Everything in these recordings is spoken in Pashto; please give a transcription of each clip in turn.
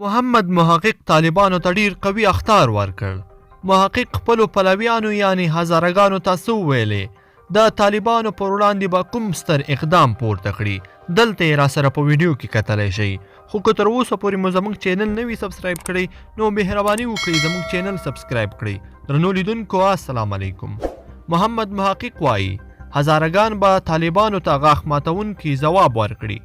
محمد محقق طالبانو ته ډیر قوي اخطار ورکړ. محقق خپلو پلویانو یعنی هزارګانو ته څه وویلې؟ د طالبانو پر وړاندې به کوم ستر اقدام پورته کړي؟ دلته یې راسره په ویډیو کې کتلی شئ. خو که تر اوسه پورې مو زموږ چینل نه وي سبسکرایب کړی نو مهرباني وکړئ زموږ چینل سبسکرایب کړئ. درنو لیدونکو السلام علیکم. محمد محقق وایي هزارګان به طالبانو ته غاښ ماتونکي ځواب ورکړي.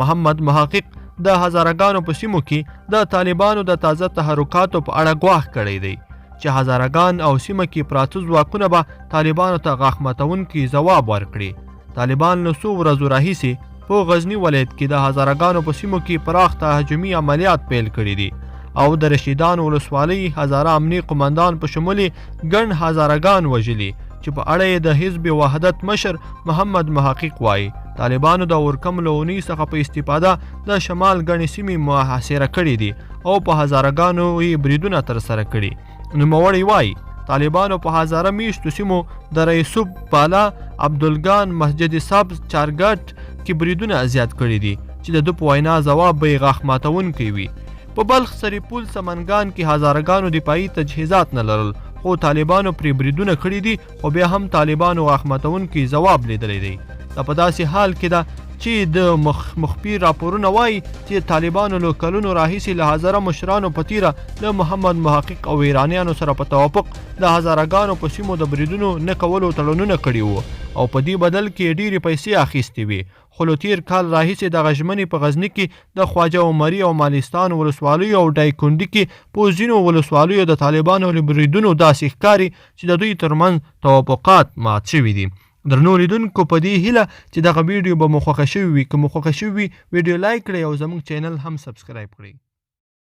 محمد محقق د هزارګانو په سیمو کې د طالبانو د تازه تحرکاتو په اړه ګواښ کړی دی چې هزارګان او سیمه کې پراته ځواکونه به طالبانو ته غاښ ماتونکي ځواب ورکړي. طالبان له څو ورځو راهیسې په غزني ولایت کې د هزارګانو په سیمو کې پراخ تهاجمي عملیات پیل کړي دي او د رشیدان ولسوالۍ هزاره امني قمندان په شمول ګڼ هزارګان وژلي چې په اړه یې د حزب وحدت مشر محمد محقق وایي طالبانو د اورکم له اونۍ څخه په استفاده د شمال ګڼې سیمې محاصره کړي دي او په هزارګانو یې بریدونه ترسره کړي. نوموړی وایي طالبانو په هزاره میشتو سیمو د رئیسوب بالا عبدالله مسجد سبز چارګټ کې بریدونه زیات کړي دي چې د ده په وینا ځواب به یې غاښ ماتونکی وي. په بلخ سریپول سمنګان کې هزارګانو دفاعي تجهیزات نه لرل خو طالبانو پرې بریدونه کړي دي خو بیا هم طالبانو غاښ ماتونکی ځواب لیدلی دی. دا په داسې حال کې ده چې د مخفي راپورونه وایي چې طالبانو له کلونو راهیسې له هزاره مشرانو په تیره له محمد محقق او ایرانیانو سره په توافق د هزارګانو په سیمو د بریدونو نه کولو تړونونه کړي وو او په دې بدل کې ډېرې پیسې اخیستې وي. خو له تیر کال راهیسې دغه ژمنې په غزني کې د خواجه عمري او مالستان ولسوالیو او ډایکندي کې په ځینو ولسوالیو د طالبانو له بریدونو داسې ښکاري چې د دوی ترمنځ توافقات مات شوي دي. درنو لیدونکو په دې هیله چې دغه ویډیو به مو خوښه شوي وي. که مو خوښه شوي وي ویډیو لایک کړئ او زموږ چینل هم سبسکرایب کړئ.